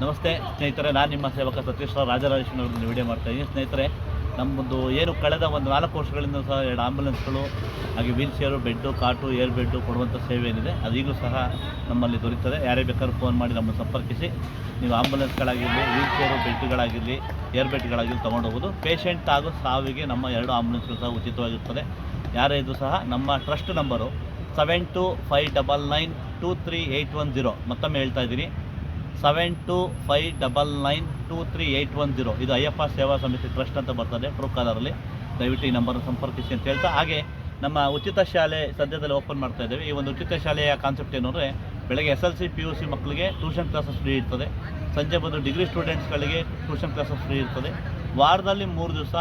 ನಮಸ್ತೆ ಸ್ನೇಹಿತರೆ, ನಾನು ನಿಮ್ಮ ಸೇವಕ ಸತೀಶ್ ರಾವ್ ರಾಜರಾಜೇಶ್ವರವ್ರನ್ನ ವಿಡಿಯೋ ಮಾಡ್ತಾಯಿದ್ದೀನಿ. ಸ್ನೇಹಿತರೆ, ನಮ್ಮದು ಏನು ಕಳೆದ ಒಂದು 4 ವರ್ಷಗಳಿಂದ ಸಹ 2 ಆಂಬುಲೆನ್ಸ್ಗಳು ಹಾಗೆ ವೀಲ್ ಚೇರು, ಬೆಡ್ಡು, ಕಾಟು, ಏರ್ ಬೆಡ್ಡು ಕೊಡುವಂಥ ಸೇವೆ ಏನಿದೆ ಅದು ಈಗಲೂ ಸಹ ನಮ್ಮಲ್ಲಿ ದೊರೀತದೆ. ಯಾರೇ ಬೇಕಾದ್ರೂ ಫೋನ್ ಮಾಡಿ ನಮ್ಮನ್ನು ಸಂಪರ್ಕಿಸಿ ನೀವು ಆಂಬುಲೆನ್ಸ್ಗಳಾಗಿರಲಿ, ವೀಲ್ ಚೇರು, ಬೆಡ್ಗಳಾಗಿರಲಿ, ಏರ್ ಬೆಡ್ಗಳಾಗಿರಲಿ ತೊಗೊಂಡೋಗೋದು. ಪೇಷಂಟ್ ಹಾಗೂ ಸಾವಿಗೆ ನಮ್ಮ 2 ಆಂಬುಲೆನ್ಸ್ಗಳು ಸಹ ಉಚಿತವಾಗಿರ್ತದೆ. ಯಾರೇ ಇದ್ದರೂ ಸಹ ನಮ್ಮ ಟ್ರಸ್ಟ್ ನಂಬರು 7259923810. ಮತ್ತೊಮ್ಮೆ ಹೇಳ್ತಾ ಇದ್ದೀನಿ, 7259923810. ಇದು ಅಯ್ಯಪ್ಪ ಸೇವಾ ಸಮಿತಿ ಟ್ರಸ್ಟ್ ಅಂತ ಬರ್ತದೆ ಟ್ರೂ ಕಾಲರಲ್ಲಿ. ದಯವಿಟ್ಟು ಈ ನಂಬರ್ನ ಸಂಪರ್ಕಿಸಿ ಅಂತ ಹೇಳ್ತಾ, ಹಾಗೆ ನಮ್ಮ ಉಚಿತ ಶಾಲೆ ಸದ್ಯದಲ್ಲಿ ಓಪನ್ ಮಾಡ್ತಾ ಇದ್ದೇವೆ. ಈ ಒಂದು ಉಚಿತ ಶಾಲೆಯ ಕಾನ್ಸೆಪ್ಟ್ ಏನು ಅಂದರೆ, ಬೆಳಗ್ಗೆ SLC PUC ಮಕ್ಕಳಿಗೆ ಟ್ಯೂಷನ್ ಕ್ಲಾಸಸ್ ಫ್ರೀ ಇರ್ತದೆ. ಸಂಜೆ ಬಂದು ಡಿಗ್ರಿ ಸ್ಟೂಡೆಂಟ್ಸ್ಗಳಿಗೆ ಟ್ಯೂಷನ್ ಕ್ಲಾಸಸ್ ಫ್ರೀ ಇರ್ತದೆ. ವಾರದಲ್ಲಿ 3 ದಿವಸ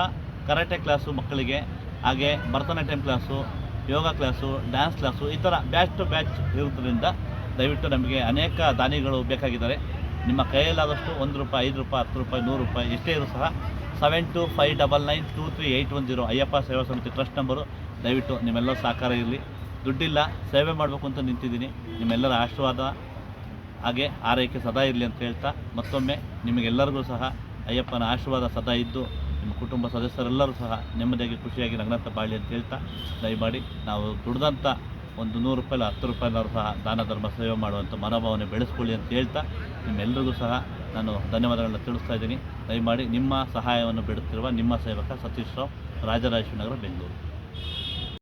ಕರಾಟೆ ಕ್ಲಾಸು ಮಕ್ಕಳಿಗೆ, ಹಾಗೆ ಭರತನಾಟ್ಯಂ ಕ್ಲಾಸು, ಯೋಗ ಕ್ಲಾಸು, ಡ್ಯಾನ್ಸ್ ಕ್ಲಾಸು, ಈ ಥರ ಬ್ಯಾಚ್ ಟು ಬ್ಯಾಚ್ ಇರೋದ್ರಿಂದ ದಯವಿಟ್ಟು ನಮಗೆ ಅನೇಕ ದಾನಿಗಳು ಬೇಕಾಗಿದ್ದಾರೆ. ನಿಮ್ಮ ಕೈಯಲ್ಲಾದಷ್ಟು ₹1, ₹5, ₹10, ₹100 ಎಷ್ಟೇ ಇರೂ ಸಹ 7259923810 ಅಯ್ಯಪ್ಪ ಸೇವಾ ಸಮಿತಿ ಟ್ರಸ್ಟ್ ನಂಬರು. ದಯವಿಟ್ಟು ನಿಮ್ಮೆಲ್ಲರ ಸಹಕಾರ ಇರಲಿ. ದುಡ್ಡಿಲ್ಲ, ಸೇವೆ ಮಾಡಬೇಕು ಅಂತ ನಿಂತಿದ್ದೀನಿ. ನಿಮ್ಮೆಲ್ಲರ ಆಶೀರ್ವಾದ ಹಾಗೆ ಆರೈಕೆ ಸದಾ ಇರಲಿ ಅಂತ ಹೇಳ್ತಾ, ಮತ್ತೊಮ್ಮೆ ನಿಮಗೆಲ್ಲರಿಗೂ ಸಹ ಅಯ್ಯಪ್ಪನ ಆಶೀರ್ವಾದ ಸದಾ ಇದ್ದು ನಿಮ್ಮ ಕುಟುಂಬ ಸದಸ್ಯರೆಲ್ಲರೂ ಸಹ ನೆಮ್ಮದಿಯಾಗಿ ಖುಷಿಯಾಗಿ ನಗ್ನಂತ ಬಾಳಿ ಅಂತ ಹೇಳ್ತಾ, ದಯಮಾಡಿ ನಾವು ದುಡ್ದಂಥ ಒಂದು ₹100, ₹10 ಸಹ ದಾನ ಧರ್ಮ ಸೇವೆ ಮಾಡುವಂಥ ಮನೋಭಾವನೆ ಬೆಳೆಸ್ಕೊಳ್ಳಿ ಅಂತ ಹೇಳ್ತಾ, ನಿಮ್ಮೆಲ್ಲರಿಗೂ ಸಹ ನಾನು ಧನ್ಯವಾದಗಳನ್ನ ತಿಳಿಸ್ತಾ ಇದ್ದೀನಿ. ದಯಮಾಡಿ ನಿಮ್ಮ ಸಹಾಯವನ್ನು ಬೇಡುತ್ತಿರುವ ನಿಮ್ಮ ಸೇವಕ ಸತೀಶ್ ರಾವ್, ರಾಜರಾಜೇಶ್ವರಿ ನಗರ, ಬೆಂಗಳೂರು.